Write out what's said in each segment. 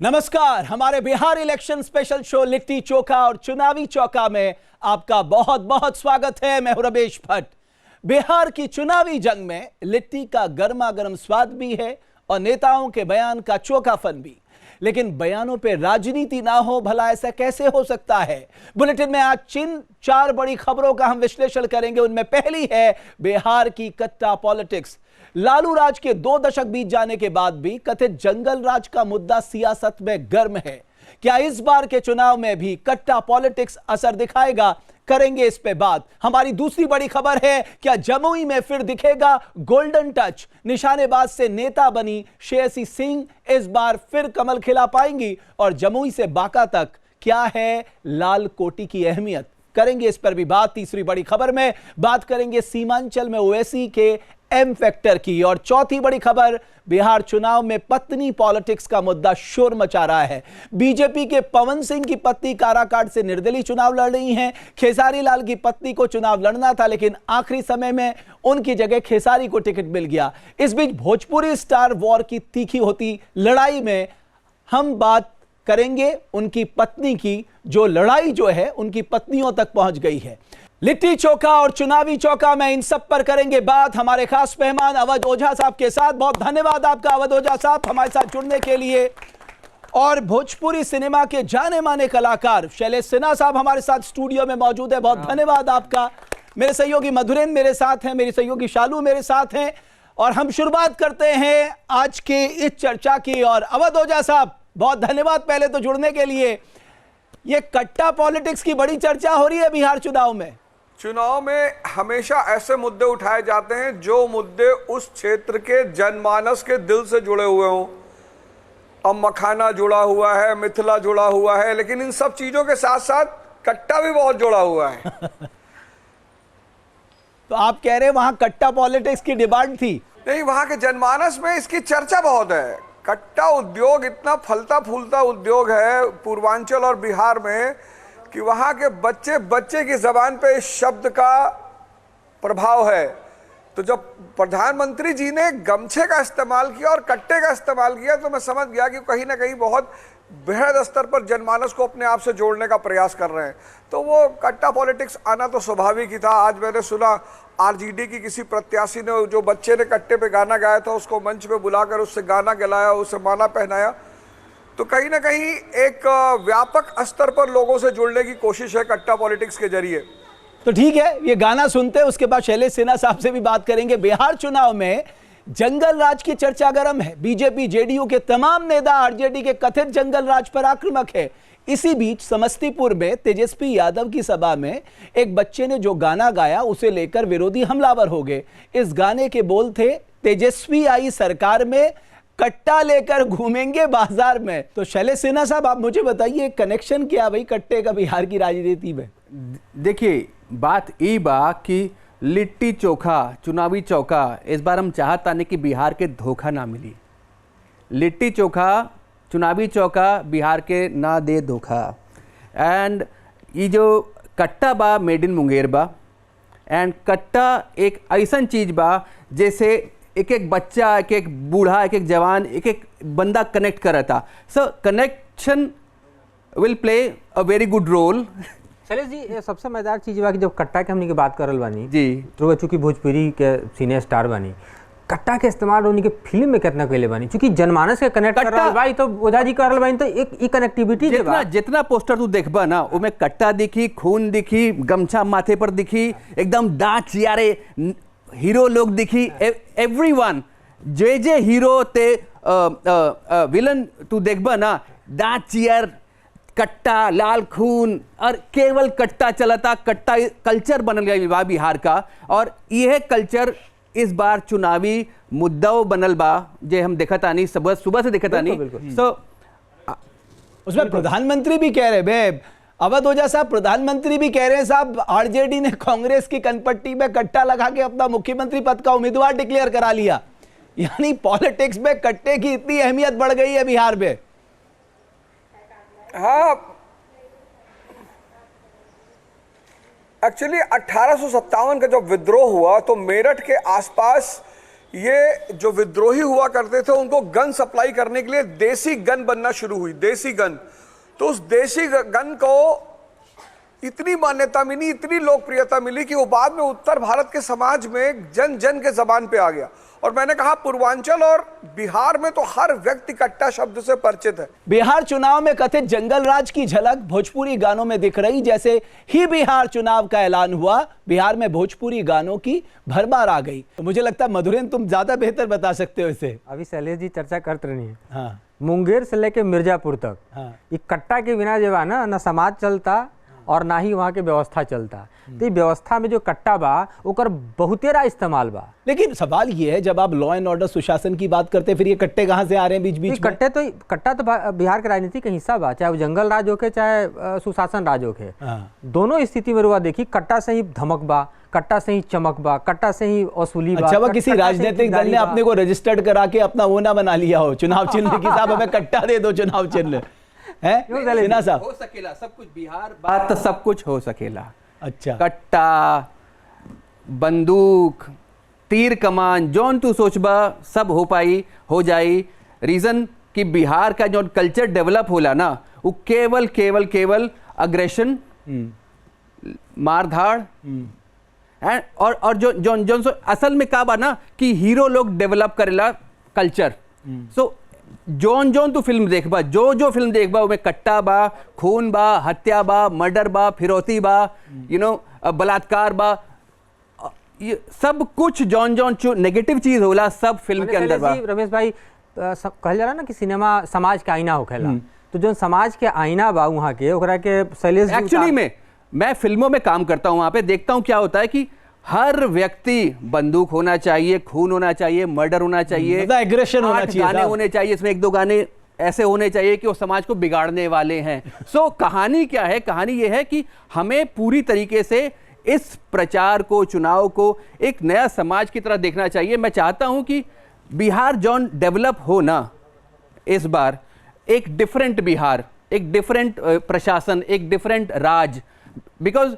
नमस्कार, हमारे Bihar election special show litti chokha और चुनावी चौका में आपका बहुत बहुत स्वागत है। मैं हूं रमेश भट्ट। बिहार की चुनावी जंग में लिट्टी का गर्मा गर्म स्वाद भी है और नेताओं के बयान का चोखापन भी, लेकिन बयानों पे राजनीति ना हो, भला ऐसा कैसे हो सकता है? बुलेटिन में आज जिन 4 बड़ी खबरों का हम विश्लेषण करेंगे, उनमें पहली है बिहार की कट्टा पॉलिटिक्स। लालू राज के 2 दशक बीत जाने के बाद भी कथित जंगल राज का मुद्दा सियासत में गर्म है। क्या इस बार के चुनाव में भी कट्टा पॉलिटिक्स असर दिखाएगा? करेंगे इस पे बात। हमारी दूसरी बड़ी खबर है, क्या जमुई में फिर दिखेगा गोल्डन टच? निशानेबाज से नेता बनी श्रेयसी सिंह इस बार फिर कमल खिला पाएंगी? और जमुई से बांका तक क्या है लाल कोटी की अहमियत? करेंगे इस पर भी बात। तीसरी बड़ी खबर में बात करेंगे सीमांचल में ओवैसी के एम फैक्टर की। और चौथी बड़ी खबर, बिहार चुनाव में पत्नी पॉलिटिक्स का मुद्दा शोर मचा रहा है। बीजेपी के पवन सिंह की पत्नी काराकाट से निर्दलीय चुनाव लड़ रही हैं। खेसारी लाल की पत्नी को चुनाव लड़ना था, लेकिन आखिरी समय में उनकी जगह खेसारी को टिकट मिल गया। इस बीच भोजपुरी स्टार वॉर की तीखी होती लड़ाई में हम बात करेंगे उनकी पत्नी की, जो लड़ाई जो है उनकी पत्नियों तक पहुंच गई है। लिट्टी चोखा और चुनावी चौका में इन सब पर करेंगे बात हमारे खास मेहमान अवध ओझा साहब के साथ। बहुत धन्यवाद आपका अवध ओझा साहब हमारे साथ जुड़ने के लिए। और भोजपुरी सिनेमा के जाने माने कलाकार शैलेश सिन्हा साहब हमारे साथ स्टूडियो में मौजूद है। बहुत धन्यवाद आपका। मेरे सहयोगी मधुरेंद्र मेरे साथ हैं, मेरी सहयोगी शालू मेरे साथ हैं। और हम शुरुआत करते हैं आज के इस चर्चा की। और अवध ओझा साहब, बहुत धन्यवाद पहले तो जुड़ने के लिए। ये कट्टा पॉलिटिक्स की बड़ी चर्चा हो रही है बिहार चुनाव में। चुनाव में हमेशा ऐसे मुद्दे उठाए जाते हैं जो मुद्दे उस क्षेत्र के जनमानस के दिल से जुड़े हुए हों। अब मखाना जुड़ा हुआ है, मिथिला जुड़ा हुआ है, लेकिन इन सब चीजों के साथ साथ कट्टा भी बहुत जुड़ा हुआ है। तो आप कह रहे हैं वहां कट्टा पॉलिटिक्स की डिमांड थी? नहीं, वहां के जनमानस में इसकी चर्चा बहुत है। कट्टा उद्योग इतना फलता फूलता उद्योग है पूर्वांचल और बिहार में कि वहाँ के बच्चे बच्चे की जबान पे इस शब्द का प्रभाव है। तो जब प्रधानमंत्री जी ने गमछे का इस्तेमाल किया और कट्टे का इस्तेमाल किया, तो मैं समझ गया कि कहीं ना कहीं बहुत बृहद स्तर पर जनमानस को अपने आप से जोड़ने का प्रयास कर रहे हैं। तो वो कट्टा पॉलिटिक्स आना तो स्वाभाविक ही था। आज मैंने सुना आरजेडी की किसी प्रत्याशी ने, जो बच्चे ने कट्टे पे गाना गाया था, उसको मंच पे बुलाकर उससे गाना गलाया, उसे माला पहनाया। तो कहीं ना कहीं एक व्यापक स्तर पर लोगों से जुड़ने की कोशिश है कट्टा पॉलिटिक्स के जरिए। तो ठीक है, ये गाना सुनते हैं, उसके बाद शैलेश सिन्हा साहब से भी बात करेंगे। बिहार चुनाव में जंगल राज की चर्चा गर्म है। बीजेपी जेडीयू के तमाम नेता आरजेडी के कथित जंगल राज पर आक्रामक है। इसी बीच समस्तीपुर में तेजस्वी यादव की सभा में एक बच्चे ने जो गाना गाया, उसे लेकर विरोधी हमलावर हो गए। इस गाने के बोल थे, तेजस्वी आई सरकार में, कट्टा लेकर घूमेंगे बाजार में। तो शैलेश सिन्हा साहब, आप मुझे बताइए कनेक्शन क्या भाई कट्टे का बिहार की राजनीति में? देखिए, बात ये बा कि लिट्टी चोखा चुनावी चौका इस बार हम चाहता नहीं कि बिहार के धोखा ना मिली। लिट्टी चोखा चुनावी चौका बिहार के ना दे धोखा। एंड ये जो कट्टा बा मेड इन मुंगेर बा। एंड कट्टा एक ऐसा चीज बा जैसे एक एक बच्चा, एक एक बूढ़ा, एक एक जवान, एक एक बंदा कनेक्ट कर रहा था। So connection will play a very good role. Shailesh ji, सबसे मजेदार चीज बा कि जब कट्टा के हमने की बात करल बानी जी, तो चूंकि भोजपुरी के सीनियर स्टार बानी, कट्टा के इस्तेमाल उनके फिल्म में कितना कैले बानी, चूंकि जनमानस के कनेक्ट कर रहल बाई, तो ओझा जी कर रहल बानी, तो एक ई कनेक्टिविटी के बा। जितना पोस्टर तू देखबा ना, उमें कट्टा दिखी, खून दिखी, गमछा माथे पर दिखी, एकदम दांत चियारे हीरो लोग दिखी, एवरीवन जे हीरो ते विलन तू देखबा ना, दांत चियर, कट्टा, लाल खून, और केवल कट्टा चलता। कट्टा कल्चर बन गया बिहार का, और यह कल्चर इस बार चुनावी मुद्दाओं बनल बा, जे हम देखता नहीं, सुबह से देखता नहीं। सो उसमें प्रधानमंत्री भी कह रहे बे, अवध ओझा साहब, प्रधानमंत्री भी कह रहे हैं साहब, आरजेडी ने कांग्रेस की कनपट्टी में कट्टा लगा के अपना मुख्यमंत्री पद का उम्मीदवार डिक्लेयर करा लिया। यानी पॉलिटिक्स में कट्टे की इतनी अहमियत बढ़ गई है बिहार में। हाँ, एक्चुअली 1857 का जब विद्रोह हुआ तो मेरठ के आसपास ये जो विद्रोही हुआ करते थे उनको गन सप्लाई करने के लिए देसी गन बनना शुरू हुई, देसी गन। तो उस देसी गन को इतनी मान्यता मिली, इतनी लोकप्रियता मिली कि वो बाद में उत्तर भारत के समाज में जन जन के जबान पे आ गया। और मैंने कहा पूर्वांचल और बिहार में तो हर व्यक्ति कट्टा शब्द से परिचित है। बिहार चुनाव में कथित जंगल राज की झलक भोजपुरी गानों में दिख रही। जैसे ही बिहार चुनाव का ऐलान हुआ, बिहार में भोजपुरी गानों की भरमार आ गई। तो मुझे लगता है मधुरेन तुम ज्यादा बेहतर बता सकते हो इसे। अभी शैलेश जी चर्चा करते रही है। हाँ मुंगेर से लेके मिर्जापुर तक हाँ ये कट्टा के बिना जो बा ना समाज चलता और ना ही वहाँ के व्यवस्था चलता। तो ये व्यवस्था में जो कट्टा बा ओकर बहुतेरा इस्तेमाल बा। लेकिन सवाल ये है, जब आप लॉ एंड ऑर्डर सुशासन की बात करते हैं, फिर ये कट्टे कहाँ से आ रहे हैं बीच बीच में? कट्टा तो बिहार के राजनीति का हिस्सा बा, चाहे वो जंगल राज होके चाहे सुशासन राज होके। दोनों स्थिति में रुआ देखी, कट्टा से ही धमक बा, कट्टा से ही चमक बा, कट्टा से ही वसूली बा। अच्छा, वह किसी राजनीतिक दल ने अपने को रजिस्टर्ड करा के अपना वो ना बना लिया हो चुनाव चिन्ह की, साहब हमें कट्टा दे दो चुनाव चिन्ह है साहब? हो सकेला सब कुछ, बिहार बात तो सब कुछ हो सकेला। अच्छा, कट्टा, बंदूक, तीर कमान, जौन तू सोचबा सब हो पाई, हो जाई। रीजन कि बिहार का जो कल्चर डेवलप होला ना, वो केवल केवल केवल अग्रेशन, मारधाड़ एंड और जो जो जो असल में का बा ना कि हीरो लोग डेवलप करेला कल्चर। सो जोन जोन तू फिल्म देखबा, जो जो फिल्म देखबा उसमें कट्टा बा, खून बा, हत्या बा, मर्डर बा, फिरौती बा, बलात्कार बा, ये सब कुछ जौन जौन नेगेटिव चीज होला सब फिल्म के अंदर बा। रमेश भाई कहल जाला ना कि सिनेमा समाज के आईना होखेला। तो जो समाज के आईना बा वहाँ के ओकरा के शैलेश एक्चुअली में मैं फिल्मों में काम करता हूँ, वहाँ पे देखता हूँ क्या होता है कि हर व्यक्ति बंदूक होना चाहिए, खून होना चाहिए, मर्डर होना चाहिए, एग्रेशन होना चाहिए, गाने होने चाहिए, इसमें एक दो गाने ऐसे होने चाहिए कि वो समाज को बिगाड़ने वाले हैं। सो कहानी क्या है? कहानी ये है कि हमें पूरी तरीके से इस प्रचार को, चुनाव को एक नया समाज की तरह देखना चाहिए। मैं चाहता हूं कि बिहार जौन डेवलप हो ना, इस बार एक डिफरेंट बिहार, एक डिफरेंट प्रशासन, एक डिफरेंट राज, बिकॉज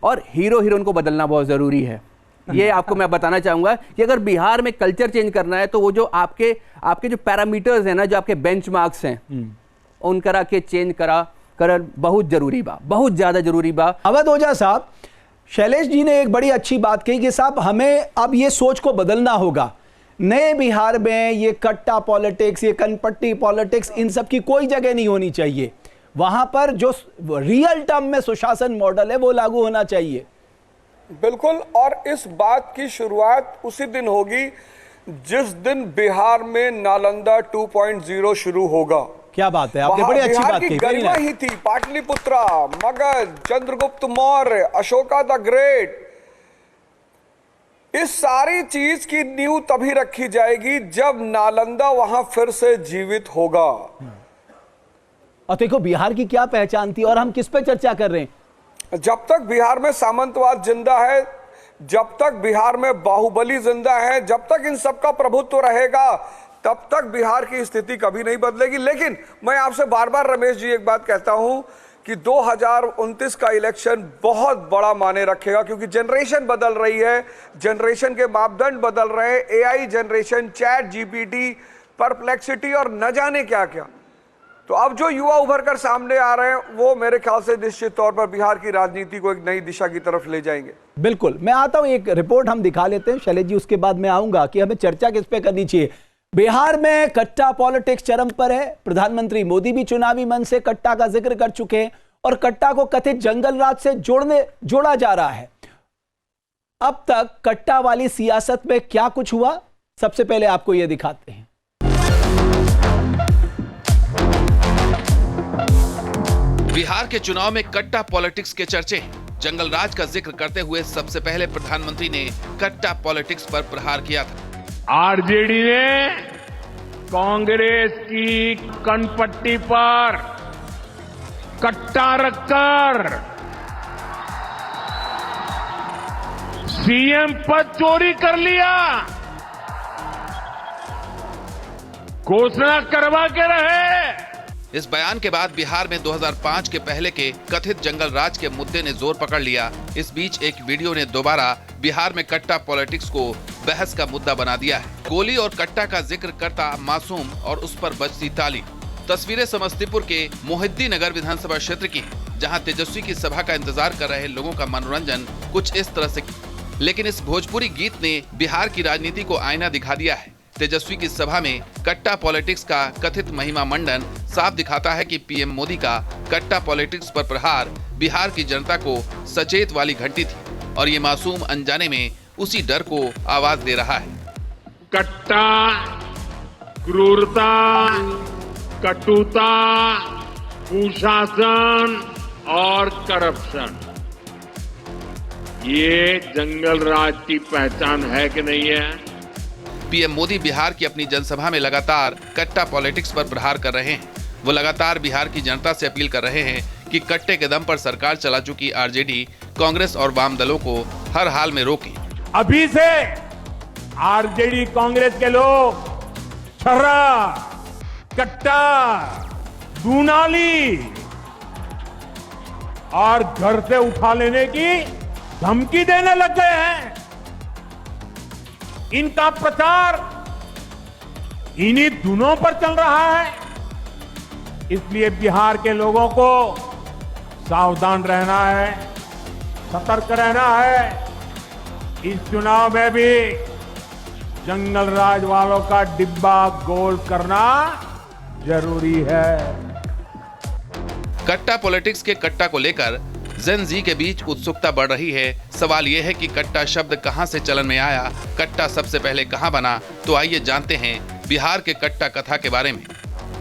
और हीरो हीरोइन को बदलना बहुत जरूरी है। ये आपको मैं बताना चाहूंगा कि अगर बिहार में कल्चर चेंज करना है तो वो जो आपके जो पैरामीटर्स हैं ना, जो आपके बेंचमार्क्स हैं, उनकरा के चेंज कर बहुत जरूरी बा, बहुत ज्यादा जरूरी बा। अवध ओझा साहब, शैलेश जी ने एक बड़ी अच्छी बात कही कि साहब हमें अब ये सोच को बदलना होगा। नए बिहार में ये कट्टा पॉलिटिक्स, ये कनपट्टी पॉलिटिक्स, इन सब की कोई जगह नहीं होनी चाहिए। वहां पर जो रियल टर्म में सुशासन मॉडल है वो लागू होना चाहिए। बिल्कुल, और इस बात की शुरुआत उसी दिन होगी जिस दिन बिहार में नालंदा 2.0 शुरू होगा। क्या बात है, आपने बड़ी अच्छी बात कही। गरिमा ही थी, पाटलिपुत्रा, मगध, चंद्रगुप्त मौर्य, अशोका द ग्रेट, इस सारी चीज की नींव तभी रखी जाएगी जब नालंदा वहां फिर से जीवित होगा। और देखो बिहार की क्या पहचान थी, और हम किस पे चर्चा कर रहे हैं? जब तक बिहार में सामंतवाद जिंदा है, जब तक बिहार में बाहुबली जिंदा है, जब तक इन सबका प्रभुत्व रहेगा, तब तक बिहार की स्थिति कभी नहीं बदलेगी। लेकिन मैं आपसे बार बार रमेश जी एक बात कहता हूं कि 2029 का इलेक्शन बहुत बड़ा माने रखेगा, क्योंकि जनरेशन बदल रही है, जनरेशन के मापदंड बदल रहे हैं, AI generation, chat GPT, perplexity और न जाने क्या क्या। तो अब जो युवा उभर कर सामने आ रहे हैं वो मेरे ख्याल से निश्चित तौर पर बिहार की राजनीति को एक नई दिशा की तरफ ले जाएंगे। बिल्कुल, मैं आता हूं, एक रिपोर्ट हम दिखा लेते हैं शैलेश जी, उसके बाद मैं आऊंगा कि हमें चर्चा किस पे करनी चाहिए। बिहार में कट्टा पॉलिटिक्स चरम पर है। प्रधानमंत्री मोदी भी चुनावी मंच से कट्टा का जिक्र कर चुके हैं और कट्टा को कथित जंगल राज से जोड़ा जा रहा है। अब तक कट्टा वाली सियासत में क्या कुछ हुआ, सबसे पहले आपको यह दिखाते हैं। बिहार के चुनाव में कट्टा पॉलिटिक्स के चर्चे। जंगल राज का जिक्र करते हुए सबसे पहले प्रधानमंत्री ने कट्टा पॉलिटिक्स पर प्रहार किया था। आरजेडी ने कांग्रेस की कनपट्टी पर कट्टा रखकर सीएम पद चोरी कर लिया। घोषणा करवा के रहे इस बयान के बाद बिहार में 2005 के पहले के कथित जंगल राज के मुद्दे ने जोर पकड़ लिया। इस बीच एक वीडियो ने दोबारा बिहार में कट्टा पॉलिटिक्स को बहस का मुद्दा बना दिया है। गोली और कट्टा का जिक्र करता मासूम और उस पर बजती ताली। तस्वीरें समस्तीपुर के मोहिद्दी नगर विधानसभा क्षेत्र की हैं, जहां तेजस्वी की सभा का इंतजार कर रहे लोगों का मनोरंजन कुछ इस तरह से। लेकिन इस भोजपुरी गीत ने बिहार की राजनीति को आईना दिखा दिया है। तेजस्वी की सभा में कट्टा पॉलिटिक्स का कथित महिमा मंडन साफ दिखाता है कि पीएम मोदी का कट्टा पॉलिटिक्स पर प्रहार बिहार की जनता को सचेत वाली घंटी थी और ये मासूम अनजाने में उसी डर को आवाज दे रहा है। कट्टा, क्रूरता, कटुता, कुशासन और करप्शन, ये जंगल राज की पहचान है कि नहीं है? पीएम मोदी बिहार की अपनी जनसभा में लगातार कट्टा पॉलिटिक्स पर प्रहार कर रहे हैं। वो लगातार बिहार की जनता से अपील कर रहे हैं कि कट्टे के दम पर सरकार चला चुकी आरजेडी, कांग्रेस और वाम दलों को हर हाल में रोके। अभी से आरजेडी कांग्रेस के लोग छर्रा, कट्टा, दूनाली और घर से उठा लेने की धमकी देने लग गए हैं। इनका प्रचार इन्हीं धुनों पर चल रहा है। इसलिए बिहार के लोगों को सावधान रहना है, सतर्क रहना है। इस चुनाव में भी जंगल राज वालों का डिब्बा गोल करना जरूरी है। कट्टा पॉलिटिक्स के कट्टा को लेकर जेन जी के बीच उत्सुकता बढ़ रही है। सवाल यह है कि कट्टा शब्द कहां से चलन में आया, कट्टा सबसे पहले कहां बना। तो आइए जानते हैं बिहार के कट्टा कथा के बारे में।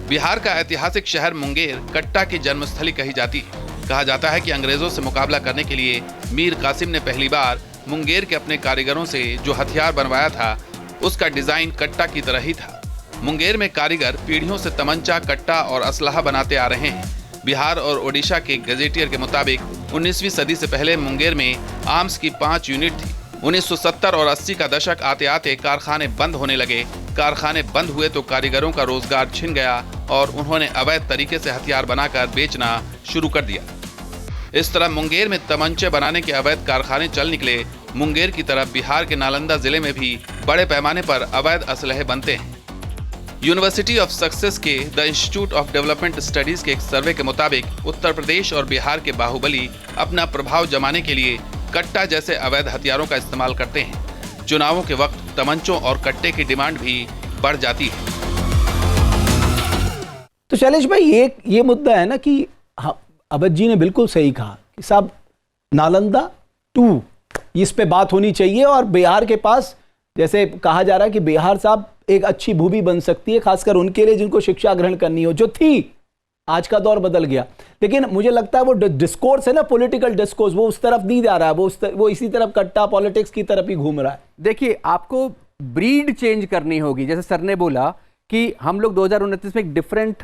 बिहार का ऐतिहासिक शहर मुंगेर कट्टा की जन्मस्थली कही जाती है। कहा जाता है कि अंग्रेजों से मुकाबला करने के लिए मीर कासिम ने पहली बार मुंगेर के अपने कारीगरों से जो हथियार बनवाया था, उसका डिजाइन कट्टा की तरह ही था। मुंगेर में कारीगर पीढ़ियों से तमंचा, कट्टा और असलाहा बनाते आ रहे हैं। बिहार और ओडिशा के गजेटियर के मुताबिक 19वीं सदी से पहले मुंगेर में आर्म्स की 5 यूनिट थी। 1970 और 80 का दशक आते आते कारखाने बंद होने लगे। कारखाने बंद हुए तो कारीगरों का रोजगार छिन गया और उन्होंने अवैध तरीके से हथियार बनाकर बेचना शुरू कर दिया। इस तरह मुंगेर में तमंचे बनाने के अवैध कारखाने चल निकले। मुंगेर की तरफ बिहार के नालंदा जिले में भी बड़े पैमाने पर अवैध असलहे बनते हैं। यूनिवर्सिटी ऑफ सक्सेस के the institute of development studies के एक सर्वे के मुताबिक उत्तर प्रदेश और बिहार के बाहुबली अपना प्रभाव जमाने के लिए कट्टा जैसे अवैध हथियारों का इस्तेमाल करते हैं। चुनावों के वक्त तमंचों और कट्टे की डिमांड भी बढ़ जाती है। तो शैलेश भाई, ये मुद्दा है ना कि अवध जी ने बिल्कुल सही कहा कि साहब नालंदा 2 इस पे बात होनी चाहिए। और बिहार के पास जैसे कहा जा रहा है कि बिहार साहब एक अच्छी भूमि बन सकती है, खासकर उनके लिए जिनको शिक्षा ग्रहण करनी हो, जो थी। आज का दौर बदल गया, लेकिन मुझे लगता है वो डिस्कोर्स है ना, पॉलिटिकल डिस्कोर्स, वो उस तरफ नहीं जा रहा है। वो इसी तरफ कट्टा पॉलिटिक्स की तरफ ही घूम रहा है। देखिए, आपको ब्रीड चेंज करनी होगी। जैसे सर ने बोला कि हम लोग 2029 में एक डिफरेंट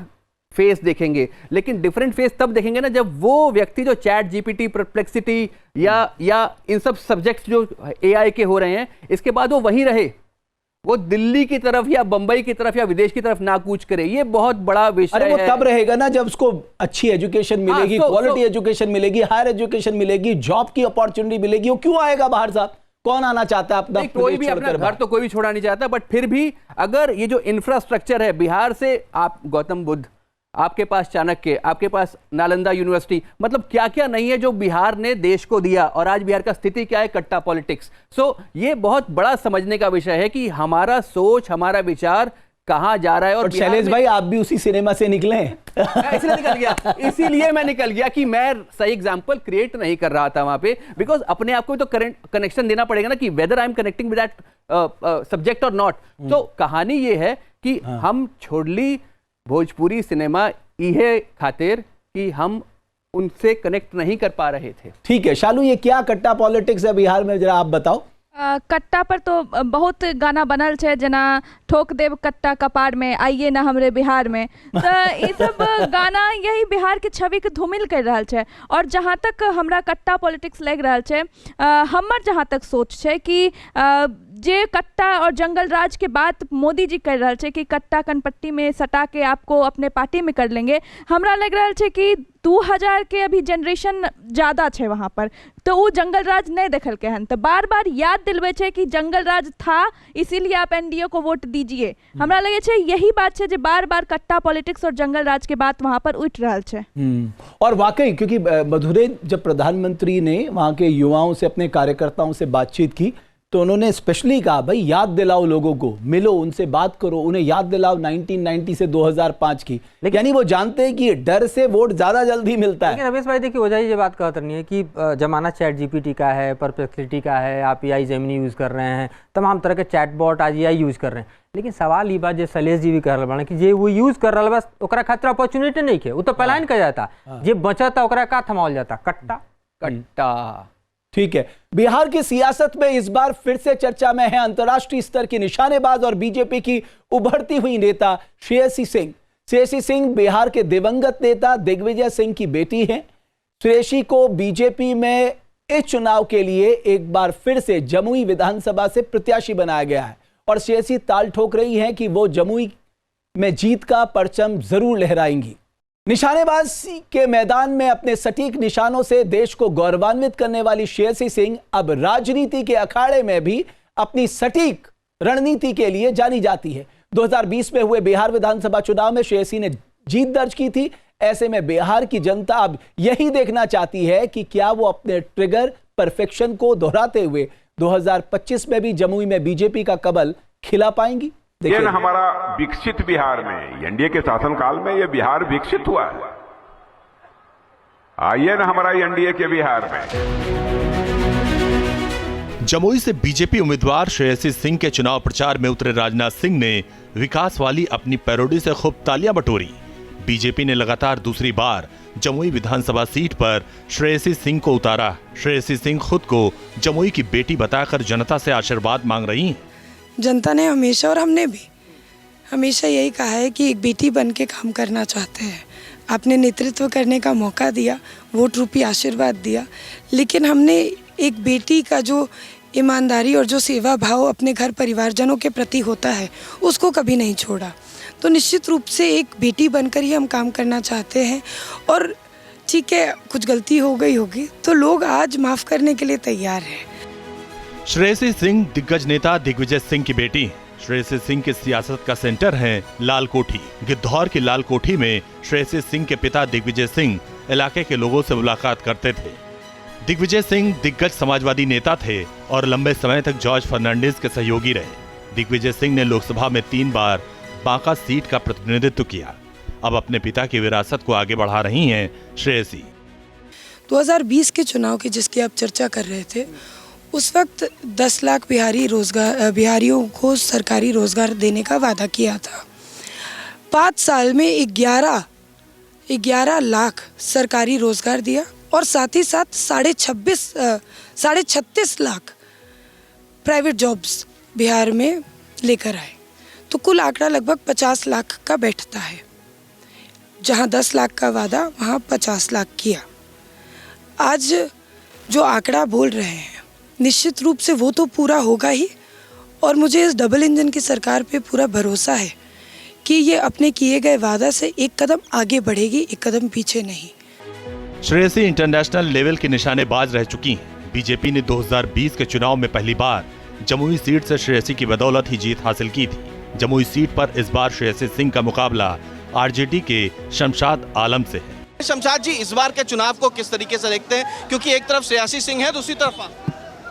फेस देखेंगे, लेकिन डिफरेंट फेस तब देखेंगे ना जब वो व्यक्ति जो चैट जीपीटी, परप्लेक्सिटी या इन सब सब्जेक्ट्स जो एआई के हो रहे हैं, इसके बाद वो वहीं रहे, वो दिल्ली की तरफ या बंबई की तरफ या विदेश की तरफ ना कूच करे। ये बहुत बड़ा विषय है। अरे वो तब रहेगा ना जब उसको अच्छी एजुकेशन मिलेगी, क्वालिटी एजुकेशन मिलेगी, हायर एजुकेशन मिलेगी, जॉब की अपॉर्चुनिटी मिलेगी। वो क्यों आएगा बाहर साहब? कौन आना चाहता है अपना? कोई भी अपना घर तो कोई भी छोड़ा नहीं चाहता, बट फिर भी अगर ये जो इंफ्रास्ट्रक्चर है बिहार से, आप गौतम बुद्ध, आपके पास चाणक्य, आपके पास नालंदा यूनिवर्सिटी, मतलब क्या क्या नहीं है जो बिहार ने देश को दिया। और आज बिहार का स्थिति क्या है? कट्टा पॉलिटिक्स। सो ये बहुत बड़ा समझने का विषय है कि हमारा सोच, हमारा विचार कहां जा रहा है। और शैलेश भाई, आप भी उसी सिनेमा से निकले हैं। इसलिए निकल गया, इसीलिए मैं निकल गया कि मैं सही एग्जांपल क्रिएट नहीं कर रहा था वहां पे, बिकॉज अपने आप को तो करंट कनेक्शन देना पड़ेगा ना कि whether I am connecting with that subject और नॉट। तो कहानी ये है कि हम छोड़ली भोजपुरी सिनेमा इहे खातिर कि हम उनसे कनेक्ट नहीं कर पा रहे थे। ठीक है शालू, ये क्या कट्टा पॉलिटिक्स है बिहार में, जरा आप बताओ। कट्टा पर तो बहुत गाना बनल है, जना ठोक देव कट्टा कपार में, आइए ना हमरे बिहार में। तो ये सब गाना यही बिहार के छवि के धूमिल कर रहा है। और जहाँ तक हमरा कट्टा पॉलिटिक्स लग रहा है, हमर जहाँ तक सोच है कि जे कट्टा और जंगल राज के बात मोदी जी कर रहा है कि कट्टा कनपट्टी में सटा के आपको अपने पार्टी में कर लेंगे, हमरा लग रहा है कि 2000 के अभी जनरेशन ज़्यादा है वहाँ पर, तो वो जंगल राज नहीं देखल के हन, तो बार बार याद दिलवे छे कि जंगल राज था इसीलिए आप एनडीए को वोट दीजिए। हमरा लगे छे यही बात है जो बार बार कट्टा पॉलिटिक्स और जंगल राज के बात वहाँ पर उठ रहा है। और वाकई क्योंकि मधुरे जब प्रधानमंत्री ने वहाँ के युवाओं से, अपने कार्यकर्ताओं से बातचीत की, तो उन्होंने स्पेशली कहा भाई याद दिलाओ लोगों को, मिलो उनसे, बात करो, उन्हें याद दिलाओ 1990 से 2005 की। यानी वो जानते हैं कि डर से वोट ज्यादा जल्दी मिलता है। लेकिन रमेश भाई देखिए, वजह ये बात कहते नहीं है कि जमाना चैट जीपीटी का है, परप्लेक्सिटी का है, आप एआई जेमिनी यूज कर रहे हैं, तमाम तरह के चैट बॉट आज एआई यूज कर रहे हैं। लेकिन सवाल ये बात जो शैलेश जी भी कर रहे हैं कि जे वो यूज कर रहा बस ओकरा खातिर अपॉर्चुनिटी नहीं है, वो तो पलायन कर जाता, जे बचता ओकरा का थमावल जाता, कट्टा कट्टा। ठीक है, बिहार की सियासत में इस बार फिर से चर्चा में है अंतर्राष्ट्रीय स्तर की निशानेबाज और बीजेपी की उभरती हुई नेता श्रेयसी सिंह। श्रेयसी सिंह बिहार के दिवंगत नेता दिग्विजय सिंह की बेटी हैं। श्रेयसी को बीजेपी में इस चुनाव के लिए एक बार फिर से जमुई विधानसभा से प्रत्याशी बनाया गया है और श्रेयसी ताल ठोक रही हैं कि वो जमुई में जीत का परचम जरूर लहराएंगी। निशानेबाजी के मैदान में अपने सटीक निशानों से देश को गौरवान्वित करने वाली श्रेयसी सिंह अब राजनीति के अखाड़े में भी अपनी सटीक रणनीति के लिए जानी जाती है। 2020 में हुए बिहार विधानसभा चुनाव में श्रेयसी ने जीत दर्ज की थी। ऐसे में बिहार की जनता अब यही देखना चाहती है कि क्या वो अपने ट्रिगर परफेक्शन को दोहराते हुए 2025 में भी जमुई में बीजेपी का कमल खिला पाएंगी। ये न हमारा विकसित बिहार में, एनडीए के शासनकाल में ये बिहार विकसित हुआ है। आइए न हमारा एनडीए के बिहार में। जमुई से बीजेपी उम्मीदवार श्रेयसी सिंह के चुनाव प्रचार में उतरे राजनाथ सिंह ने विकास वाली अपनी पैरोडी से खूब तालियां बटोरी। बीजेपी ने लगातार दूसरी बार जमुई विधानसभा सीट पर श्रेयसी सिंह को उतारा। श्रेयसी सिंह खुद को जमुई की बेटी बताकर जनता से आशीर्वाद मांग रही हैं। जनता ने हमेशा और हमने भी हमेशा यही कहा है कि एक बेटी बन के काम करना चाहते हैं। आपने नेतृत्व करने का मौका दिया, वोट रूपी आशीर्वाद दिया, लेकिन हमने एक बेटी का जो ईमानदारी और जो सेवा भाव अपने घर परिवारजनों के प्रति होता है उसको कभी नहीं छोड़ा। तो निश्चित रूप से एक बेटी बनकर ही हम काम करना चाहते हैं। और ठीक है, कुछ गलती हो गई होगी तो लोग आज माफ़ करने के लिए तैयार हैं। श्रेयसी सिंह दिग्गज नेता दिग्विजय सिंह की बेटी। श्रेयसी सिंह की सियासत का सेंटर है लाल कोठी। गिद्धौर की लाल कोठी में श्रेयसी सिंह के पिता दिग्विजय सिंह इलाके के लोगों से मुलाकात करते थे। दिग्विजय सिंह दिग्गज समाजवादी नेता थे और लंबे समय तक जॉर्ज फर्नांडिस के सहयोगी रहे। दिग्विजय सिंह ने लोकसभा में 3 बार बांका सीट का प्रतिनिधित्व किया। अब अपने पिता की विरासत को आगे बढ़ा रही हैं श्रेयसी। 2020 के चुनाव की जिसकी आप चर्चा कर रहे थे, उस वक्त 10 लाख बिहारियों को सरकारी रोजगार देने का वादा किया था। 5 साल में 11 लाख सरकारी रोजगार दिया और साथ ही साथ 36.5 लाख प्राइवेट जॉब्स बिहार में लेकर आए। तो कुल आंकड़ा लगभग 50 लाख का बैठता है। जहां 10 लाख का वादा वहां 50 लाख किया। आज जो आंकड़ा बोल रहे हैं निश्चित रूप से वो तो पूरा होगा ही, और मुझे इस डबल इंजन की सरकार पे पूरा भरोसा है कि ये अपने किए गए वादा से एक कदम आगे बढ़ेगी, एक कदम पीछे नहीं। श्रेयसी इंटरनेशनल लेवल की निशानेबाज रह चुकी हैं। बीजेपी ने 2020 के चुनाव में पहली बार जमुई सीट से श्रेयसी की बदौलत ही जीत हासिल की थी। जमुई सीट पर इस बार श्रेयसी सिंह का मुकाबला आरजेडी के शमशाद आलम से है। शमशाद जी, इस बार के चुनाव को किस तरीके से देखते हैं, क्योंकि एक तरफ श्रेयसी सिंह है, दूसरी तरफ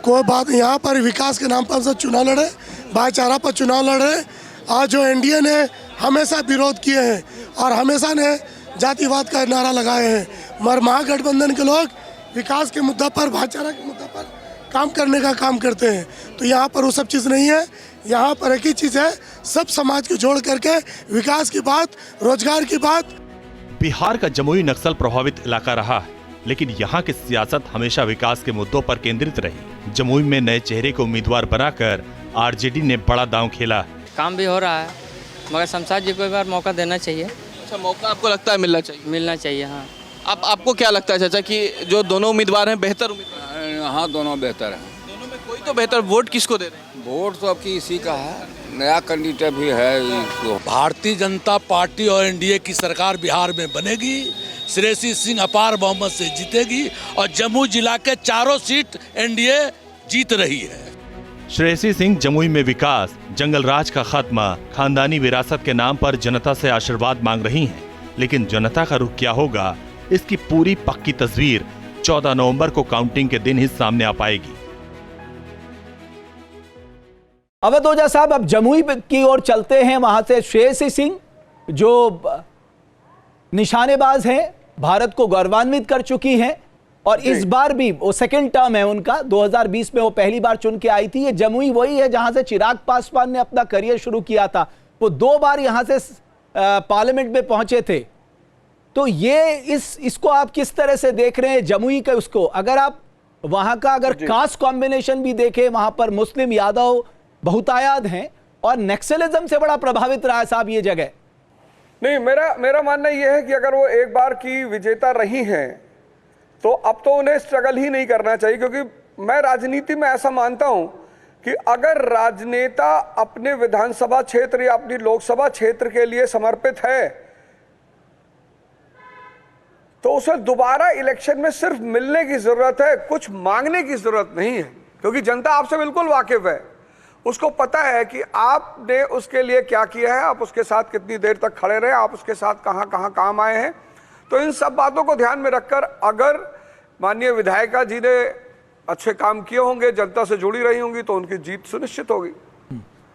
कोई बात, यहाँ पर विकास के नाम पर हम सब चुनाव लड़े, भाईचारा पर चुनाव लड़ रहे। आज जो एनडीए ने हमेशा विरोध किए हैं और हमेशा ने जातिवाद का नारा लगाए हैं, मगर महागठबंधन के लोग विकास के मुद्दा पर, भाईचारा के मुद्दा पर काम करने का काम करते हैं। तो यहाँ पर वो सब चीज़ नहीं है। यहाँ पर एक ही चीज़ है, सब समाज को जोड़ करके विकास की बात, रोजगार की बात। बिहार का जमुई नक्सल प्रभावित इलाका रहा है, लेकिन यहाँ की सियासत हमेशा विकास के मुद्दों पर केंद्रित रही। जमुई में नए चेहरे को उम्मीदवार बनाकर आरजेडी ने बड़ा दांव खेला। काम भी हो रहा है, मगर शमशाद जी को एक बार मौका देना चाहिए। अच्छा, मौका आपको लगता है मिलना चाहिए? मिलना चाहिए, हाँ। आपको क्या लगता है चाचा कि जो दोनों उम्मीदवार हैं बेहतर उम्मीदवार? हाँ, दोनों बेहतर हैं। दोनों में कोई तो बेहतर, वोट किसको दे रहे हैं? वोट तो आपकी इसी का है, नया कैंडिडेट भी है इसको। भारतीय जनता पार्टी और एनडीए की सरकार बिहार में बनेगी, श्रेयसी सिंह अपार बहुमत से जीतेगी और जमुई जिला के चारों सीट एनडीए जीत रही है। श्रेयसी सिंह जमुई में विकास, जंगल राज का खात्मा, खानदानी विरासत के नाम पर जनता से आशीर्वाद मांग रही हैं। लेकिन जनता का रुख क्या होगा, इसकी पूरी पक्की तस्वीर 14 नवंबर को काउंटिंग के दिन ही सामने आ पाएगी। अवध ओझा साहब, अब जमुई की ओर चलते हैं। वहां से श्रेयसी सिंह जो निशानेबाज हैं, भारत को गौरवान्वित कर चुकी हैं और इस बार भी वो सेकंड टर्म है उनका। 2020 में वो पहली बार चुन के आई थी। ये जमुई वही है जहां से चिराग पासवान ने अपना करियर शुरू किया था। वो 2 बार यहां से पार्लियामेंट में पहुंचे थे। तो ये इसको आप किस तरह से देख रहे हैं जमुई का? उसको अगर आप वहां का अगर कास्ट कॉम्बिनेशन भी देखें, वहां पर मुस्लिम यादव बहुतायात हैं और नक्सलिज्म से बड़ा प्रभावित रहा है साहब ये जगह। नहीं, मेरा मानना यह है कि अगर वो एक बार की विजेता रही हैं तो अब तो उन्हें स्ट्रगल ही नहीं करना चाहिए, क्योंकि मैं राजनीति में ऐसा मानता हूं कि अगर राजनेता अपने विधानसभा क्षेत्र या अपनी लोकसभा क्षेत्र के लिए समर्पित है तो उसे दोबारा इलेक्शन में सिर्फ मिलने की जरूरत है, कुछ मांगने की जरूरत नहीं है, क्योंकि जनता आपसे बिल्कुल वाकिफ है। उसको पता है कि आपने उसके लिए क्या किया है, आप उसके साथ कितनी देर तक खड़े रहे, आप उसके साथ कहां कहां काम आए हैं। तो इन सब बातों को ध्यान में रखकर अगर माननीय विधायिका जी ने अच्छे काम किए होंगे, जनता से जुड़ी रही होंगी, तो उनकी जीत सुनिश्चित होगी।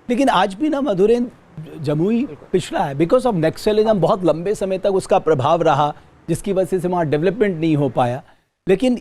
लेकिन आज भी ना मधुरेंद्र, जमुई पिछड़ा है बिकॉज ऑफ नक्सलिज्म। बहुत लंबे समय तक उसका प्रभाव रहा, जिसकी वजह से वहाँ डेवलपमेंट नहीं हो पाया। लेकिन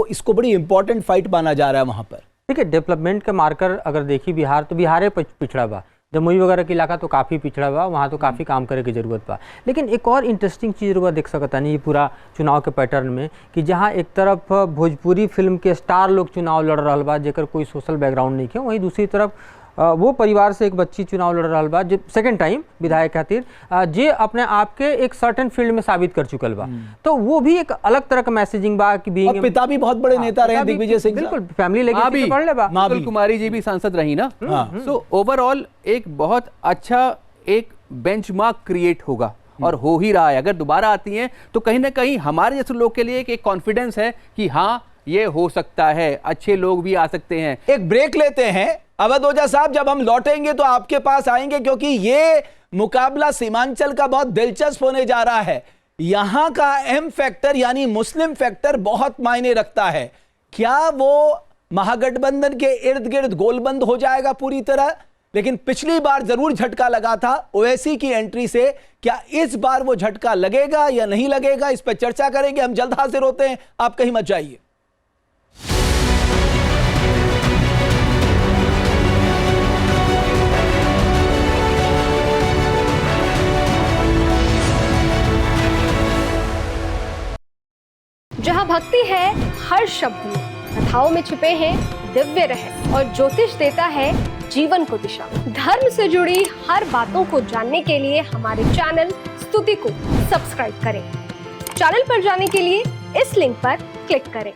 इसको बड़ी इंपॉर्टेंट फाइट माना जा रहा है वहाँ पर। ठीक है, डेवलपमेंट के मार्कर अगर देखी बिहार, तो बिहार पिछड़ा बा। जमुई वगैरह के इलाका तो काफ़ी पिछड़ा बा, वहाँ तो काफ़ी काम करे की जरूरत बा। लेकिन एक और इंटरेस्टिंग चीज़ रुआ देख सकता नहीं ये पूरा चुनाव के पैटर्न में, कि जहाँ एक तरफ भोजपुरी फिल्म के स्टार लोग चुनाव लड़ रहा बा जेकर कोई सोशल बैकग्राउंड नहीं है, वहीं दूसरी तरफ वो परिवार से एक बच्ची चुनाव लड़ रहा बा जो सेकंड टाइम विधायक खातिर, जे अपने आप के एक सर्टेन फील्ड में साबित कर चुकल बा। तो वो भी एक अलग तरह का मैसेजिंग बा कि बीइंग पिता भी बहुत बड़े नेता रहे दिग्विजय सिंह, बिल्कुल फैमिली लेके पढ़ ले बा। माँ कुमारी जी भी सांसद रही ना। सो ओवरऑल एक बहुत अच्छा एक बेंचमार्क क्रिएट होगा और हो ही रहा है। अगर दोबारा आती हैं तो कहीं ना कहीं हमारे जैसे लोग के लिए एक कॉन्फिडेंस है कि हाँ ये हो सकता है, अच्छे लोग भी आ सकते हैं। एक ब्रेक लेते हैं अवध ओझा साहब, जब हम लौटेंगे तो आपके पास आएंगे, क्योंकि ये मुकाबला सीमांचल का बहुत दिलचस्प होने जा रहा है। यहां का एम फैक्टर यानी मुस्लिम फैक्टर बहुत मायने रखता है। क्या वो महागठबंधन के इर्द गिर्द गोलबंद हो जाएगा पूरी तरह? लेकिन पिछली बार जरूर झटका लगा था ओवैसी की एंट्री से। क्या इस बार वो झटका लगेगा या नहीं लगेगा, इस पर चर्चा करेंगे। हम जल्द हाजिर होते हैं, आप कहीं मत जाइए। जहाँ भक्ति है हर शब्द में, कथाओं में छुपे हैं दिव्य रहस्य और ज्योतिष देता है जीवन को दिशा। धर्म से जुड़ी हर बातों को जानने के लिए हमारे चैनल स्तुति को सब्सक्राइब करें। चैनल पर जाने के लिए इस लिंक पर क्लिक करें।